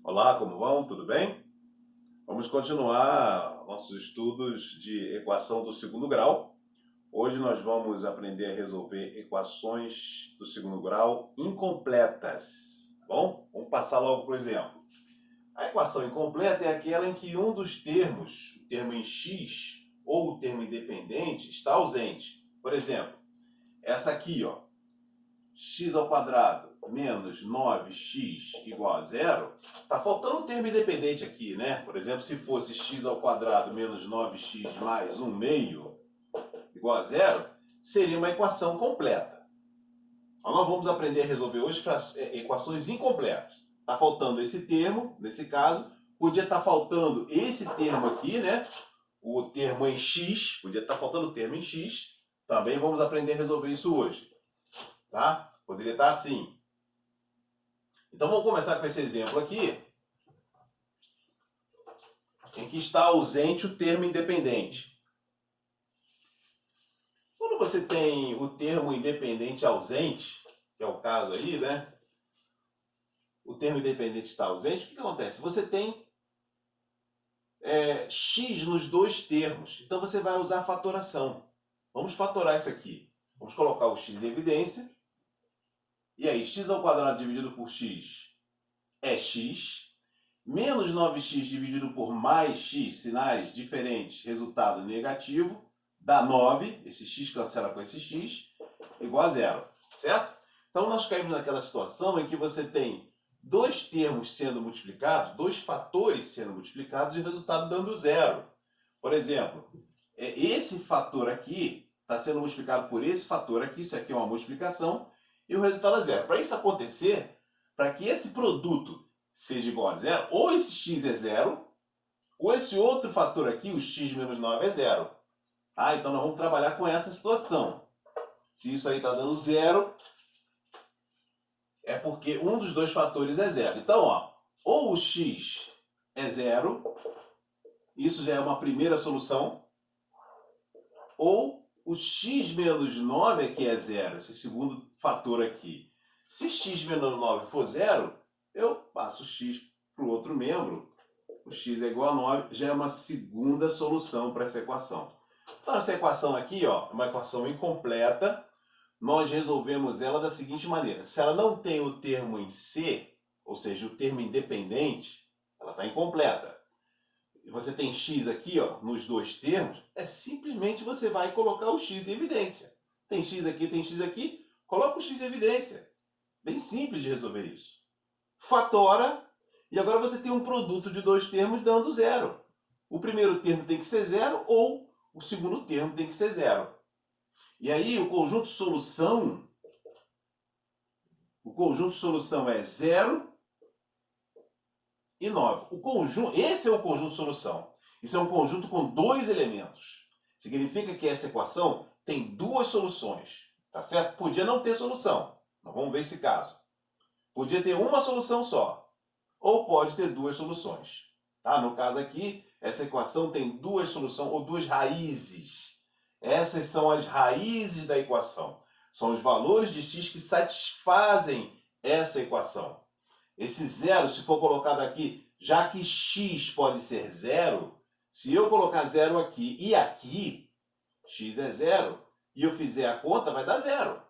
Olá, como vão? Tudo bem? Vamos continuar nossos estudos de equação do segundo grau. Hoje nós vamos aprender a resolver equações do segundo grau incompletas, tá bom? Vamos passar logo para o exemplo. A equação incompleta é aquela em que um dos termos, o termo em x ou o termo independente, está ausente. Por exemplo, essa aqui, ó, x ao quadrado menos 9x igual a zero, está faltando um termo independente aqui, né? Por exemplo, se fosse x ao quadrado menos 9x mais 1 meio igual a zero, seria uma equação completa. Então, nós vamos aprender a resolver hoje equações incompletas. Está faltando esse termo, nesse caso, podia estar faltando esse termo aqui, né? O termo em x, podia estar faltando o termo em x. Também vamos aprender a resolver isso hoje, tá? Poderia estar assim. Então vamos começar com esse exemplo aqui, em que está ausente o termo independente. Quando você tem o termo independente ausente, que é o caso aí, né? O termo independente está ausente, o que acontece? Você tem x nos dois termos, então você vai usar a fatoração. Vamos fatorar isso aqui. Vamos colocar o x em evidência. E aí, x ao quadrado dividido por x é x, menos 9x dividido por mais x, sinais diferentes, resultado negativo, dá 9, esse x cancela com esse x, igual a zero, certo? Então nós caímos naquela situação em que você tem dois termos sendo multiplicados, dois fatores sendo multiplicados e o resultado dando zero. Por exemplo, esse fator aqui está sendo multiplicado por esse fator aqui, isso aqui é uma multiplicação, e o resultado é zero. Para isso acontecer, para que esse produto seja igual a zero, ou esse x é zero, ou esse outro fator aqui, o x menos 9, é zero. Ah, então nós vamos trabalhar com essa situação. Se isso aí está dando zero, é porque um dos dois fatores é zero. Então, ó, ou o x é zero, isso já é uma primeira solução, ou o x menos 9 aqui é zero, esse segundo fator aqui. Se x menos 9 for zero, eu passo o x para o outro membro, o x é igual a 9, já é uma segunda solução para essa equação. Então, essa equação aqui, ó, é uma equação incompleta. Nós resolvemos ela da seguinte maneira. Se ela não tem o termo em C, ou seja, o termo independente, ela está incompleta. E você tem x aqui, ó, nos dois termos, é simplesmente você vai colocar o x em evidência. Tem x aqui, coloca o x em evidência. Bem simples de resolver isso. Fatora, e agora você tem um produto de dois termos dando zero. O primeiro termo tem que ser zero ou o segundo termo tem que ser zero. E aí o conjunto de solução é 0 e 9. Esse é o conjunto de solução. Isso é um conjunto com dois elementos. Significa que essa equação tem duas soluções. Tá certo? Podia não ter solução. Nós vamos ver esse caso. Podia ter uma solução só. Ou pode ter duas soluções. Tá? No caso aqui, essa equação tem duas soluções ou duas raízes. Essas são as raízes da equação. São os valores de x que satisfazem essa equação. Esse zero, se for colocado aqui, já que x pode ser zero, se eu colocar zero aqui, x é zero, e eu fizer a conta, vai dar zero.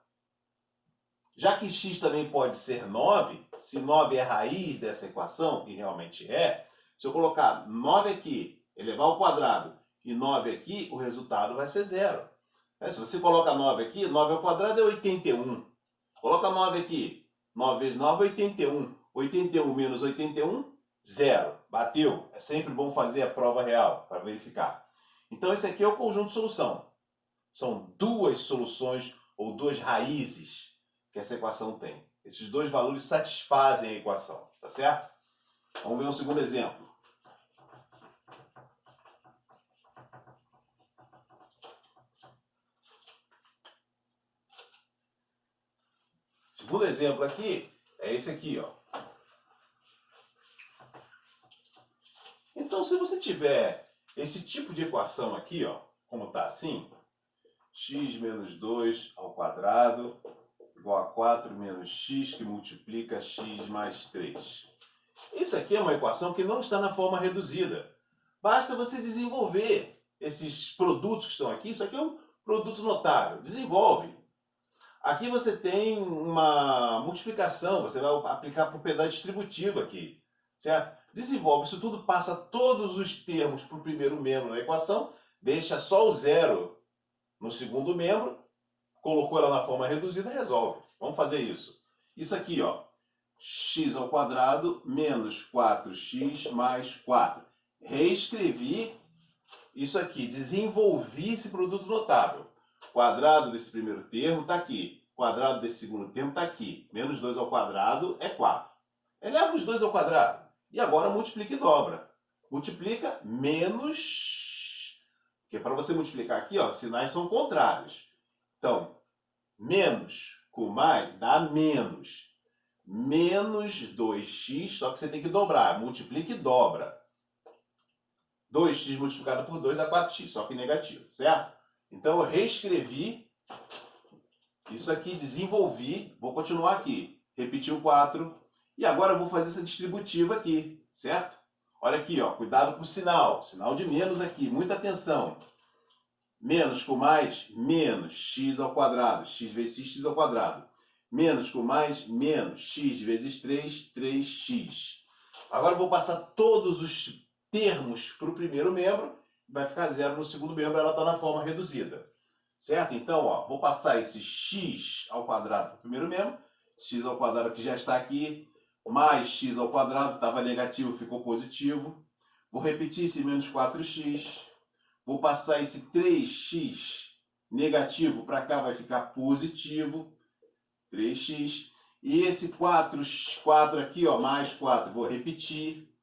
Já que x também pode ser 9, se 9 é a raiz dessa equação, e realmente é, se eu colocar 9 aqui, elevar ao quadrado, e 9 aqui, o resultado vai ser zero. Se você coloca 9 aqui, 9 ao quadrado é 81. Coloca 9 aqui, 9 vezes 9 é 81. 81 menos 81, zero. Bateu. É sempre bom fazer a prova real para verificar. Então esse aqui é o conjunto de solução. São duas soluções ou duas raízes que essa equação tem. Esses dois valores satisfazem a equação, tá certo? Vamos ver um segundo exemplo. O segundo exemplo aqui é esse aqui, ó. Então, se você tiver esse tipo de equação aqui, ó, como está assim, x menos 2 ao quadrado igual a 4 menos x que multiplica x mais 3. Isso isso aqui é uma equação que não está na forma reduzida. Basta você desenvolver esses produtos que estão aqui. Isso aqui é um produto notável. Desenvolve. Aqui você tem uma multiplicação, você vai aplicar a propriedade distributiva aqui, certo? Desenvolve isso tudo, passa todos os termos para o primeiro membro da equação, deixa só o zero no segundo membro, colocou ela na forma reduzida, resolve. Vamos fazer isso. Isso aqui, ó, x ao quadrado menos 4x mais 4. Reescrevi isso aqui, desenvolvi esse produto notável. Quadrado desse primeiro termo está aqui. Quadrado desse segundo termo está aqui. Menos 2 ao quadrado é 4. Eleva os dois ao quadrado. E agora multiplica e dobra. Multiplica menos... Porque para você multiplicar aqui, ó, sinais são contrários. Então, menos com mais dá menos. Menos 2x, só que você tem que dobrar. Multiplica e dobra. 2x multiplicado por 2 dá 4x, só que negativo, certo? Então eu reescrevi isso aqui, desenvolvi, vou continuar aqui. Repetir o 4 e agora eu vou fazer essa distributiva aqui, certo? Olha aqui, ó, cuidado com o sinal de menos aqui, muita atenção. Menos com mais, menos x ao quadrado, x vezes x ao quadrado. Menos com mais, menos x vezes 3, 3x. Agora eu vou passar todos os termos para o primeiro membro, vai ficar zero no segundo membro, ela está na forma reduzida. Certo? Então, ó, vou passar esse x ao quadrado para o primeiro membro, x ao quadrado que já está aqui, mais x ao quadrado, estava negativo, ficou positivo. Vou repetir esse menos 4x, vou passar esse 3x negativo para cá, vai ficar positivo, 3x. E esse 4 aqui, ó, mais 4, vou repetir.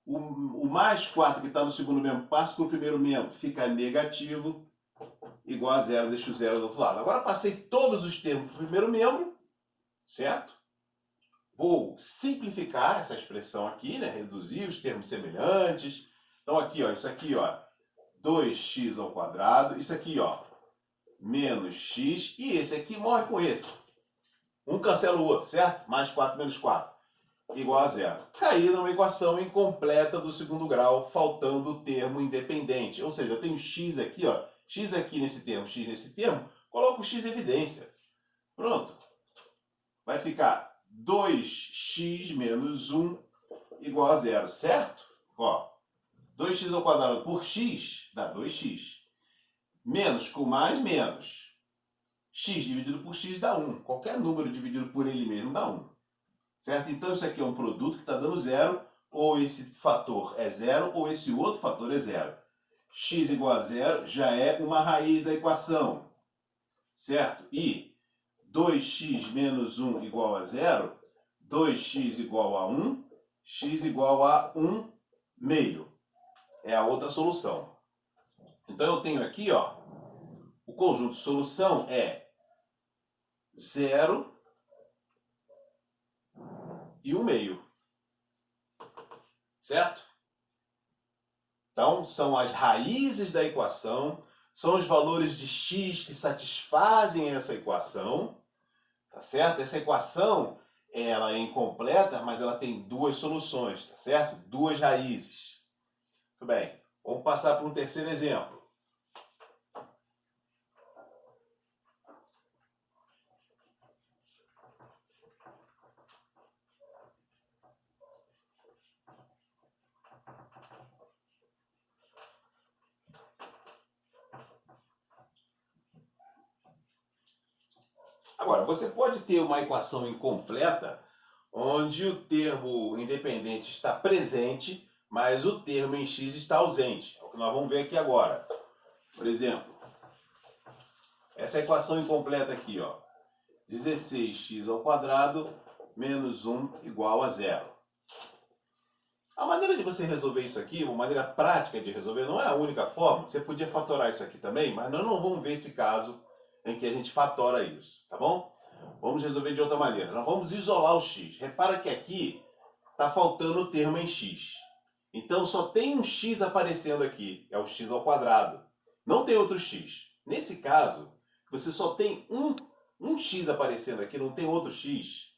O mais 4 que está no segundo membro passa para o primeiro membro, fica negativo, igual a zero, deixa o zero do outro lado. Agora passei todos os termos para o primeiro membro, certo? Vou simplificar essa expressão aqui, né? Reduzir os termos semelhantes. Então aqui, ó, isso aqui, ó, 2x ao quadrado, isso aqui, ó, menos x, e esse aqui morre com esse. Um cancela o outro, certo? Mais 4 menos 4. Igual a zero. Caí numa equação incompleta do segundo grau, faltando o termo independente. Ou seja, eu tenho x aqui, ó, x aqui nesse termo, x nesse termo, coloco o x em evidência. Pronto. Vai ficar 2x menos 1 igual a zero, certo? Ó, 2x ao quadrado por x dá 2x. Menos com mais, menos. X dividido por x dá 1. Qualquer número dividido por ele mesmo dá 1. Certo? Então isso aqui é um produto que está dando zero, ou esse fator é zero, ou esse outro fator é zero. X igual a zero já é uma raiz da equação. Certo? E 2x menos 1 igual a zero, 2x igual a 1, x igual a 1 meio. É a outra solução. Então eu tenho aqui, ó, o conjunto de solução é 0 e 1 meio. Certo? Então, são as raízes da equação, são os valores de x que satisfazem essa equação, tá certo? Essa equação, ela é incompleta, mas ela tem duas soluções, tá certo? Duas raízes. Muito bem, vamos passar para um terceiro exemplo. Agora, você pode ter uma equação incompleta onde o termo independente está presente, mas o termo em x está ausente. É o que nós vamos ver aqui agora. Por exemplo, essa equação incompleta aqui, ó, 16x ao quadrado menos 1 igual a zero. A maneira de você resolver isso aqui, uma maneira prática de resolver, não é a única forma. Você podia fatorar isso aqui também, mas nós não vamos ver esse caso em que a gente fatora isso, tá bom? Vamos resolver de outra maneira. Nós vamos isolar o x. Repara que aqui está faltando o termo em x. Então só tem um x aparecendo aqui, é o x ao quadrado. Não tem outro x. Nesse caso, você só tem um x aparecendo aqui, não tem outro x.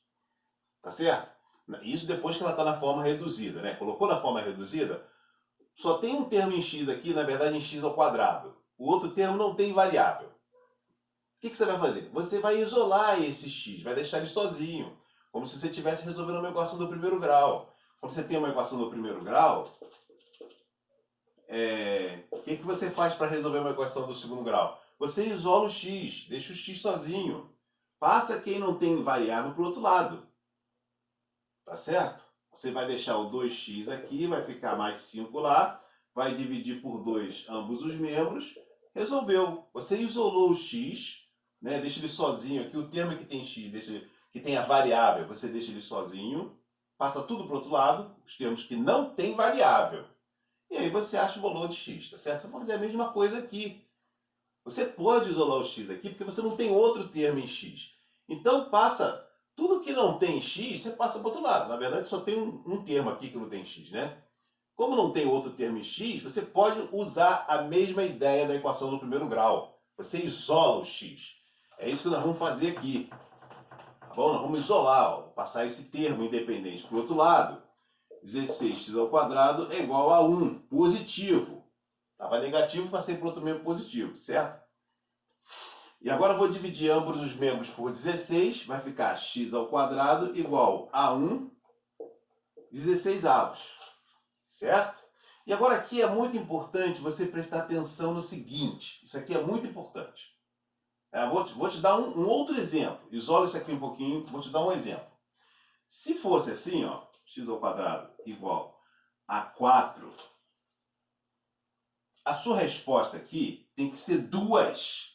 Tá certo? Isso depois que ela está na forma reduzida, né? Colocou na forma reduzida, só tem um termo em x aqui, na verdade em x ao quadrado. O outro termo não tem variável. O que você vai fazer? Você vai isolar esse x, vai deixar ele sozinho, como se você estivesse resolvendo uma equação do primeiro grau. Quando você tem uma equação do primeiro grau, o que você faz para resolver uma equação do segundo grau? Você isola o x, deixa o x sozinho. Passa quem não tem variável para o outro lado. Tá certo? Você vai deixar o 2x aqui, vai ficar mais 5 lá, vai dividir por 2 ambos os membros, resolveu. Você isolou o x, né? Deixa ele sozinho aqui, o termo que tem x, que tem a variável, você deixa ele sozinho, passa tudo para o outro lado, os termos que não tem variável. E aí você acha o valor de x, tá certo? Você pode fazer a mesma coisa aqui. Você pode isolar o x aqui porque você não tem outro termo em x. Então passa tudo que não tem x, você passa para o outro lado. Na verdade só tem um termo aqui que não tem x, né? Como não tem outro termo em x, você pode usar a mesma ideia da equação do primeiro grau. Você isola o x. É isso que nós vamos fazer aqui. Tá bom? Nós vamos isolar, ó, passar esse termo independente para o outro lado. 16x ao quadrado é igual a 1, positivo. Estava negativo, passei para outro membro positivo, certo? E agora eu vou dividir ambos os membros por 16, vai ficar x ao quadrado igual a 1, 16 avos, certo? E agora aqui é muito importante você prestar atenção no seguinte, isso aqui é muito importante. Vou te dar um outro exemplo, isola isso aqui um pouquinho, vou te dar um exemplo. Se fosse assim, ó, x ao quadrado igual a 4, a sua resposta aqui tem que ser 2.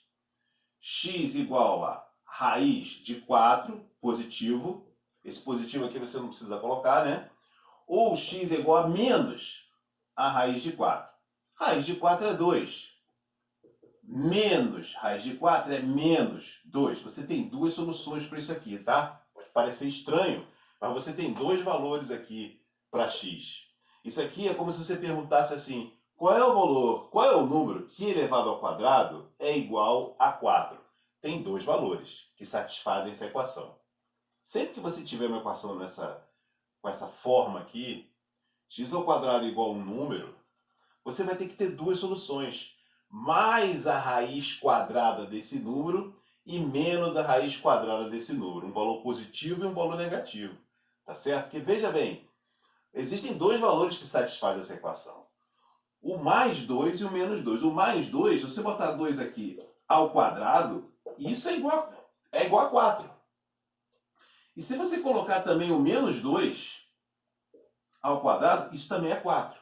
X igual a raiz de 4, positivo. Esse positivo aqui você não precisa colocar, né? Ou x é igual a menos a raiz de 4. Raiz de 4 é 2. Menos raiz de 4 é menos 2. Você tem duas soluções para isso aqui, tá? Pode parecer estranho, mas você tem dois valores aqui para x. Isso aqui é como se você perguntasse assim, qual é o valor, qual é o número que elevado ao quadrado é igual a 4? Tem dois valores que satisfazem essa equação. Sempre que você tiver uma equação com essa forma aqui, x ao quadrado igual a um número, você vai ter que ter duas soluções. Mais a raiz quadrada desse número e menos a raiz quadrada desse número. Um valor positivo e um valor negativo. Tá certo? Porque veja bem, existem dois valores que satisfazem essa equação. O mais 2 e o menos 2. O mais 2, se você botar 2 aqui ao quadrado, isso é igual a 4. E se você colocar também o menos 2 ao quadrado, isso também é 4.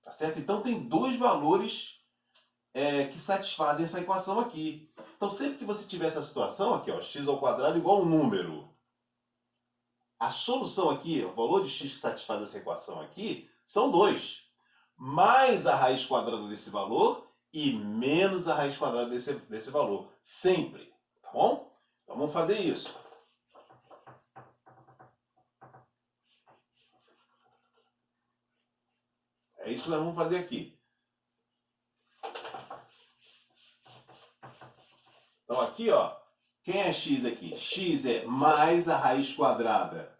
Tá certo? Então tem dois valores que satisfazem essa equação aqui. Então sempre que você tiver essa situação aqui, ó, x ao quadrado igual a um número, a solução aqui, o valor de x que satisfaz essa equação aqui, são 2. Mais a raiz quadrada desse valor e menos a raiz quadrada desse valor. Sempre. Tá bom? Então vamos fazer isso. É isso que nós vamos fazer aqui. Então aqui, ó, quem é x aqui? X é mais a raiz quadrada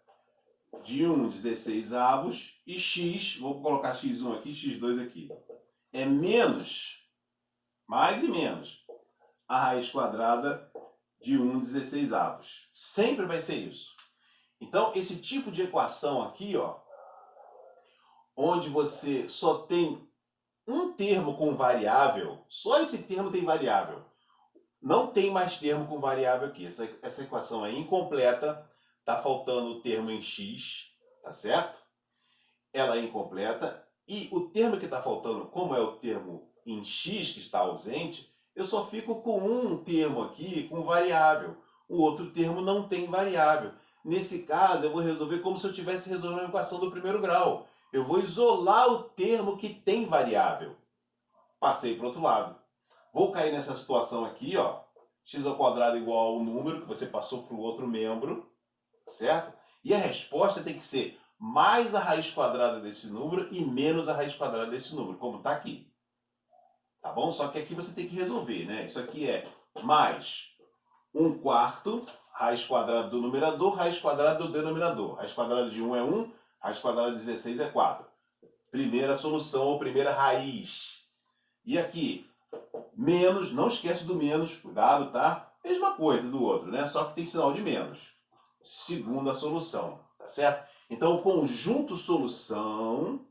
de 1, 16 avos, e x, vou colocar x1 aqui, x2 aqui, é menos, mais e menos, a raiz quadrada de 1, 16 avos. Sempre vai ser isso. Então, esse tipo de equação aqui, ó, onde você só tem um termo com variável, só esse termo tem variável, não tem mais termo com variável aqui. Essa equação é incompleta, está faltando o termo em x, tá certo? Ela é incompleta e o termo que está faltando, como é o termo em x que está ausente, eu só fico com um termo aqui com variável. O outro termo não tem variável. Nesse caso, eu vou resolver como se eu estivesse resolvendo a equação do primeiro grau. Eu vou isolar o termo que tem variável. Passei para o outro lado. Vou cair nessa situação aqui, ó, x ao quadrado igual ao número que você passou para o outro membro, certo? E a resposta tem que ser mais a raiz quadrada desse número e menos a raiz quadrada desse número, como está aqui. Tá bom? Só que aqui você tem que resolver, né? Isso aqui é mais 1/4 raiz quadrada do numerador, raiz quadrada do denominador. Raiz quadrada de 1 é 1, raiz quadrada de 16 é 4. Primeira solução ou primeira raiz. E aqui, menos, não esquece do menos, cuidado, tá? Mesma coisa do outro, né? Só que tem sinal de menos. Segunda solução, tá certo? Então, o conjunto solução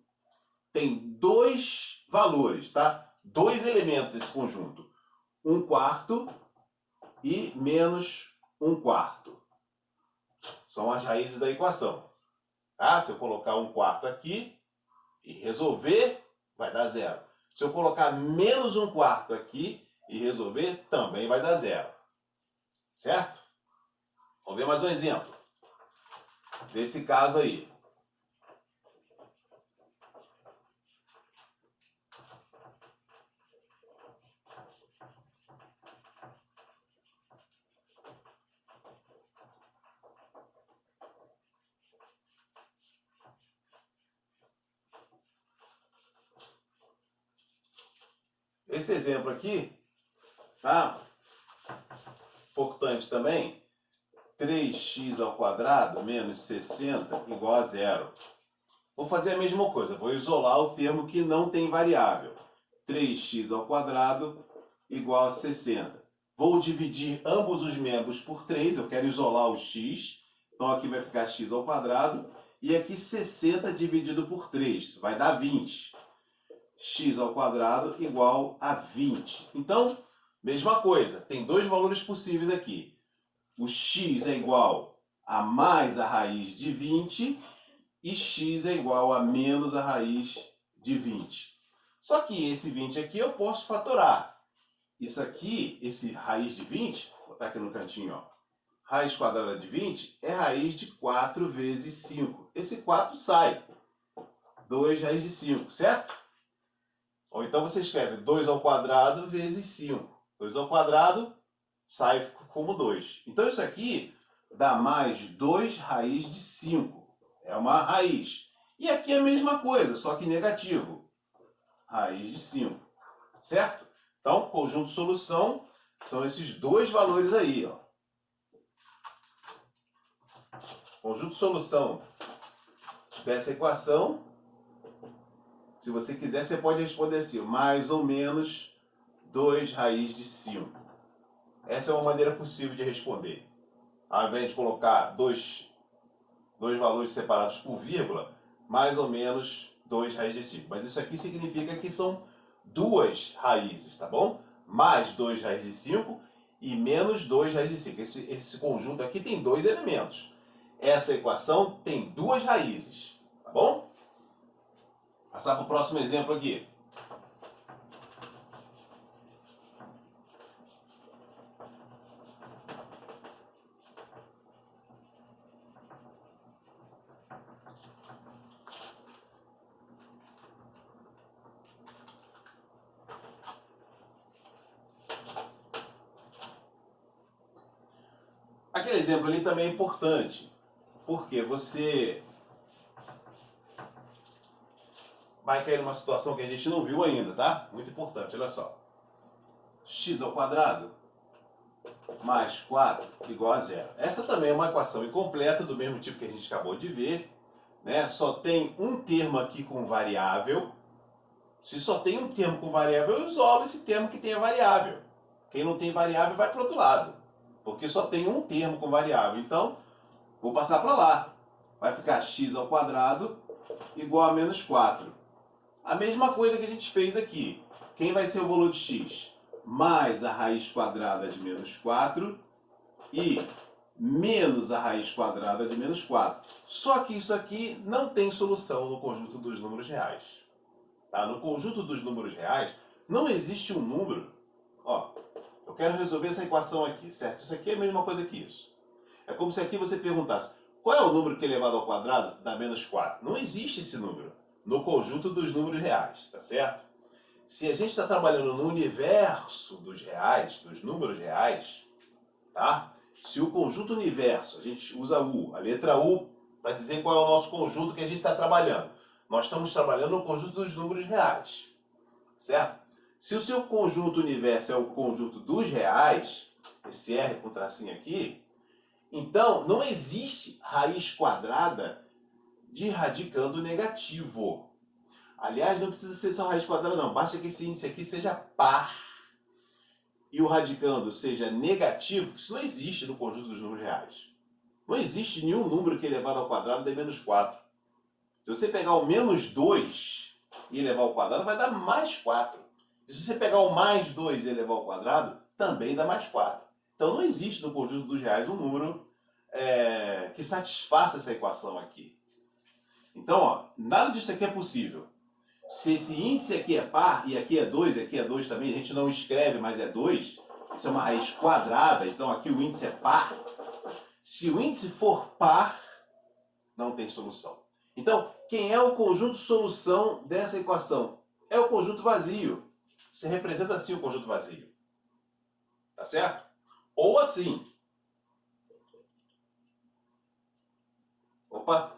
tem dois valores, tá? Dois elementos esse conjunto. 1/4 e menos 1/4. São as raízes da equação. Tá? Se eu colocar 1/4 aqui e resolver, vai dar 0. Se eu colocar menos 1/4 aqui e resolver, também vai dar 0. Certo? Vamos ver mais um exemplo desse caso aí. Esse exemplo aqui, tá? Importante também, 3x² menos 60 igual a 0. Vou fazer a mesma coisa, vou isolar o termo que não tem variável. 3x² igual a 60. Vou dividir ambos os membros por 3, eu quero isolar o x, então aqui vai ficar x², e aqui 60 dividido por 3, vai dar 20. x² igual a 20. Então, mesma coisa, tem dois valores possíveis aqui. O x é igual a mais a raiz de 20 e x é igual a menos a raiz de 20. Só que esse 20 aqui eu posso fatorar. Isso aqui, esse raiz de 20, vou botar aqui no cantinho, ó. Raiz quadrada de 20 é raiz de 4 vezes 5. Esse 4 sai. 2 raiz de 5, certo? Ou então você escreve 2² vezes 5. 2² sai como 2. Então isso aqui dá mais 2 raiz de 5. É uma raiz. E aqui é a mesma coisa, só que negativo. Raiz de 5. Certo? Então, conjunto solução são esses dois valores aí, ó. Conjunto solução dessa equação, se você quiser, você pode responder assim, mais ou menos 2 raiz de 5. Essa é uma maneira possível de responder. Ao invés de colocar dois valores separados por vírgula, mais ou menos 2 raiz de 5. Mas isso aqui significa que são duas raízes, tá bom? Mais 2 raiz de 5 e menos 2 raiz de 5. Esse conjunto aqui tem dois elementos. Essa equação tem duas raízes, tá bom? Passar para o próximo exemplo aqui. Aquele exemplo ali também é importante, porque você vai cair numa situação que a gente não viu ainda, tá? Muito importante, olha só. x² mais 4 igual a 0. Essa também é uma equação incompleta, do mesmo tipo que a gente acabou de ver, né? Só tem um termo aqui com variável. Se só tem um termo com variável, eu isolo esse termo que tem a variável. Quem não tem variável vai para o outro lado, porque só tem um termo com variável. Então, vou passar para lá. Vai ficar x² igual a menos 4. A mesma coisa que a gente fez aqui. Quem vai ser o valor de x? Mais a raiz quadrada de menos 4 e menos a raiz quadrada de menos 4. Só que isso aqui não tem solução no conjunto dos números reais. Tá? No conjunto dos números reais, não existe um número. Ó, eu quero resolver essa equação aqui, certo? Isso aqui é a mesma coisa que isso. É como se aqui você perguntasse, qual é o número que elevado ao quadrado dá menos 4? Não existe esse número no conjunto dos números reais, tá certo? Se a gente está trabalhando no universo dos reais, dos números reais, tá? Se o conjunto universo, a gente usa U, a letra U, para dizer qual é o nosso conjunto que a gente está trabalhando. Nós estamos trabalhando no conjunto dos números reais, certo? Se o seu conjunto universo é o conjunto dos reais, esse R com tracinho aqui, Então, não existe raiz quadrada de radicando negativo. Aliás, não precisa ser só raiz quadrada, não. Basta que esse índice aqui seja par e o radicando seja negativo, que isso não existe no conjunto dos números reais. Não existe nenhum número que elevado ao quadrado dê menos 4. Se você pegar o menos 2 e elevar ao quadrado, vai dar mais 4. E se você pegar o mais 2 e elevar ao quadrado, também dá mais 4. Então não existe no conjunto dos reais um número que satisfaça essa equação aqui. Então, ó, nada disso aqui é possível. Se esse índice aqui é par, e aqui é 2, e aqui é 2 também, a gente não escreve, mas é 2, isso é uma raiz quadrada, então aqui o índice é par. Se o índice for par, não tem solução. Então, quem é o conjunto solução dessa equação? É o conjunto vazio. Você representa assim o conjunto vazio. Tá certo? Ou assim. Opa!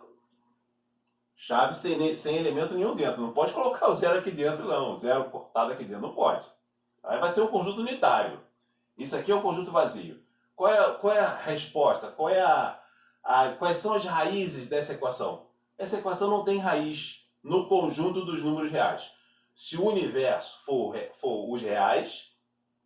Chave sem elemento nenhum dentro. Não pode colocar o zero aqui dentro, não. O zero cortado aqui dentro, não pode. Aí vai ser um conjunto unitário. Isso aqui é o conjunto vazio. Qual é a resposta? Quais são as raízes dessa equação? Essa equação não tem raiz no conjunto dos números reais. Se o universo for os reais,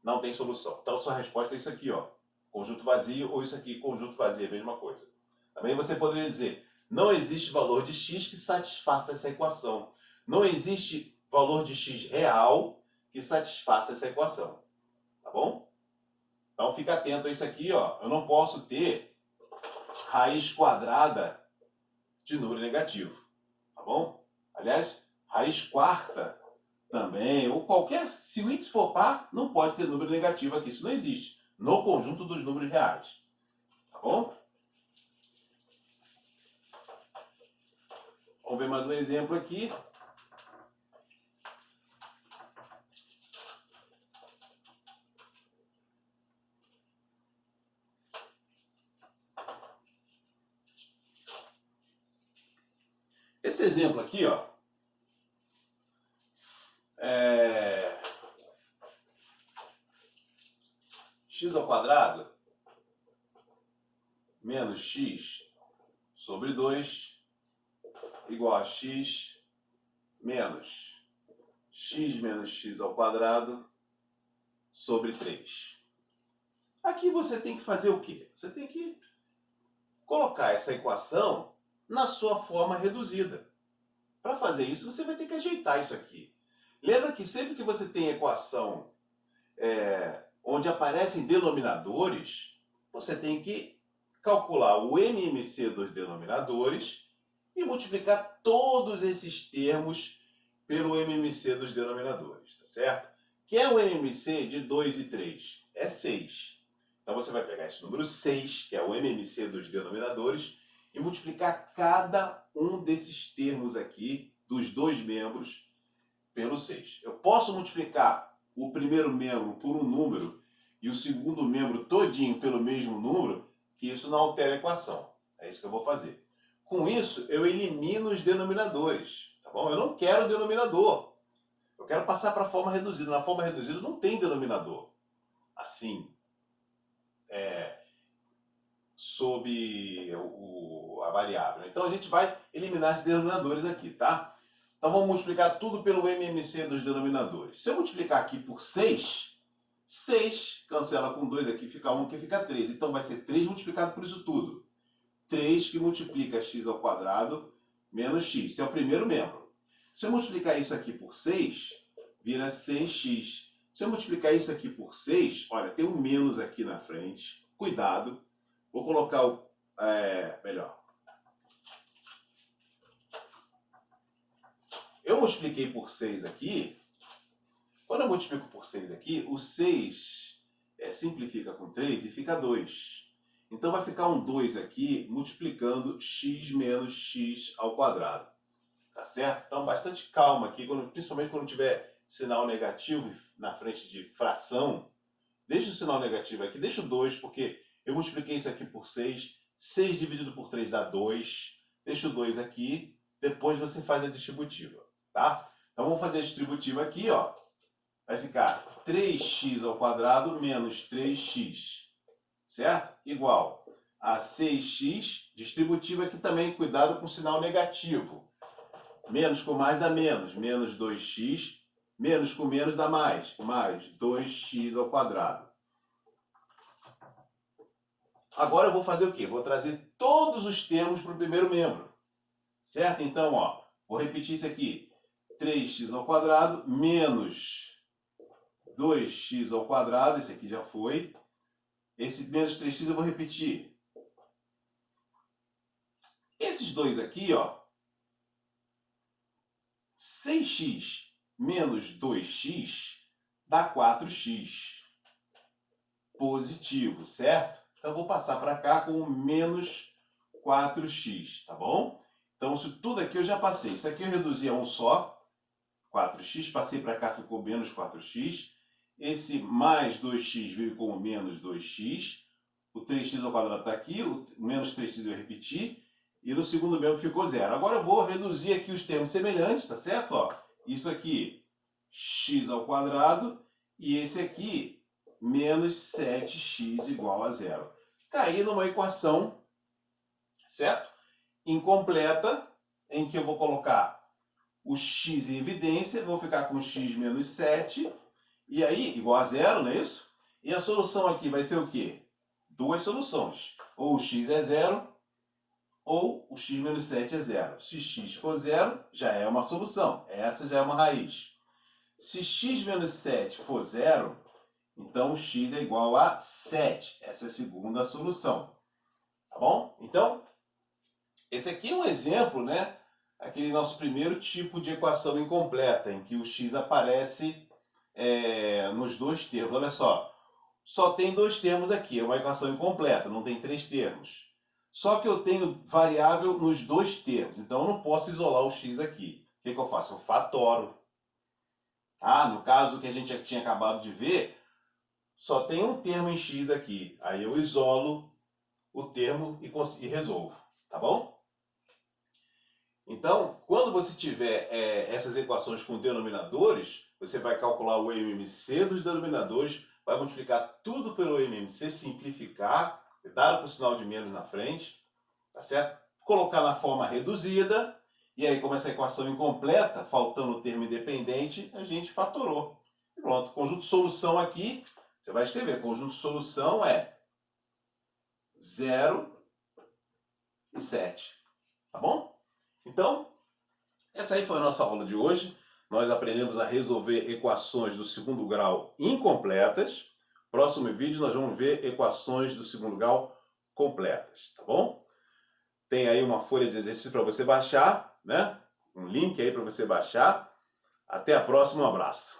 não tem solução. Então, sua resposta é isso aqui, ó. Conjunto vazio, ou isso aqui, conjunto vazio, é a mesma coisa. Também você poderia dizer, não existe valor de x que satisfaça essa equação. Não existe valor de x real que satisfaça essa equação. Tá bom? Então, fica atento a isso aqui, ó. Eu não posso ter raiz quadrada de número negativo. Tá bom? Aliás, raiz quarta também, ou qualquer, se o índice for par, não pode ter número negativo aqui, isso não existe, no conjunto dos números reais. Tá bom? Vamos ver mais um exemplo aqui. Esse exemplo aqui, ó, x ao quadrado menos x sobre 2 igual a x menos x ao quadrado sobre 3. Aqui você tem que fazer o quê? Você tem que colocar essa equação na sua forma reduzida. Para fazer isso, você vai ter que ajeitar isso aqui. Lembra que sempre que você tem equação onde aparecem denominadores, você tem que calcular o MMC dos denominadores e multiplicar todos esses termos pelo MMC dos denominadores, tá certo? Que é o MMC de 2 e 3? É 6. Então você vai pegar esse número 6, que é o MMC dos denominadores, e multiplicar cada um desses termos aqui, dos dois membros, pelo 6. Eu posso multiplicar o primeiro membro por um número e o segundo membro todinho pelo mesmo número, que isso não altera a equação. É isso que eu vou fazer. Com isso, eu elimino os denominadores, tá bom? Eu não quero denominador. Eu quero passar para a forma reduzida. Na forma reduzida não tem denominador. Assim, sob a variável. Então a gente vai eliminar esses denominadores aqui, tá? Então vamos multiplicar tudo pelo MMC dos denominadores. Se eu multiplicar aqui por 6, 6 cancela com 2 aqui, fica 1, aqui fica 3. Então vai ser 3 multiplicado por isso tudo. 3 que multiplica x ao quadrado menos x. Esse é o primeiro membro. Se eu multiplicar isso aqui por 6, vira 6x. Se eu multiplicar isso aqui por 6, olha, tem um menos aqui na frente. Cuidado. Vou colocar o... melhor. Eu multipliquei por 6 aqui. Quando eu multiplico por 6 aqui, o 6 simplifica com 3 e fica 2. Então vai ficar um 2 aqui multiplicando x menos x ao quadrado. Tá certo? Então bastante calma aqui, principalmente quando tiver sinal negativo na frente de fração. Deixa o sinal negativo aqui, deixa o 2, porque eu multipliquei isso aqui por 6. 6 dividido por 3 dá 2. Deixa o 2 aqui, depois você faz a distributiva. Tá? Então vamos fazer a distributiva aqui, ó. Vai ficar 3x ao quadrado menos 3x. Certo? Igual a 6x, distributivo aqui também, cuidado com o sinal negativo. Menos com mais dá menos, menos 2x, menos com menos dá mais 2x ao quadrado. Agora eu vou fazer o quê? Vou trazer todos os termos para o primeiro membro, certo? Então, ó, vou repetir isso aqui, 3x ao quadrado menos 2x ao quadrado, esse aqui já foi. Esse menos 3x eu vou repetir. Esses dois aqui, ó, 6x menos 2x dá 4x. Positivo, certo? Então eu vou passar para cá com menos 4x, tá bom? Então isso tudo aqui eu já passei. Isso aqui eu reduzi a um só, 4x, passei para cá, ficou menos 4x. Esse mais 2x veio como menos 2x. O 3x ao quadrado está aqui, o menos 3x eu repeti. E no segundo membro ficou zero. Agora eu vou reduzir aqui os termos semelhantes, tá certo? Ó, isso aqui, x ao quadrado, e esse aqui, menos 7x igual a zero. Fica aí numa equação, certo? Incompleta, em que eu vou colocar o x em evidência, vou ficar com x menos 7, e aí, igual a zero, não é isso? E a solução aqui vai ser o quê? Duas soluções. Ou o x é zero, ou o x menos 7 é zero. Se x for zero, já é uma solução. Essa já é uma raiz. Se x menos 7 for zero, então o x é igual a 7. Essa é a segunda solução. Tá bom? Então, esse aqui é um exemplo, né? Aquele nosso primeiro tipo de equação incompleta, em que o x aparece nos dois termos. Olha só tem dois termos aqui, é uma equação incompleta, não tem três termos. Só que eu tenho variável nos dois termos, então eu não posso isolar o x aqui. O que eu faço? Eu fatoro. No caso que a gente já tinha acabado de ver, só tem um termo em x aqui. Aí eu isolo o termo e resolvo, tá bom? Então, quando você tiver essas equações com denominadores, você vai calcular o MMC dos denominadores, vai multiplicar tudo pelo MMC, simplificar, dar com o sinal de menos na frente, tá certo? Colocar na forma reduzida, e aí como essa equação incompleta, faltando o termo independente, a gente fatorou. E pronto, conjunto de solução aqui, você vai escrever, conjunto de solução é 0 e 7, tá bom? Então, essa aí foi a nossa aula de hoje. Nós aprendemos a resolver equações do segundo grau incompletas. Próximo vídeo nós vamos ver equações do segundo grau completas, tá bom? Tem aí uma folha de exercício para você baixar, né? Um link aí para você baixar. Até a próxima, um abraço.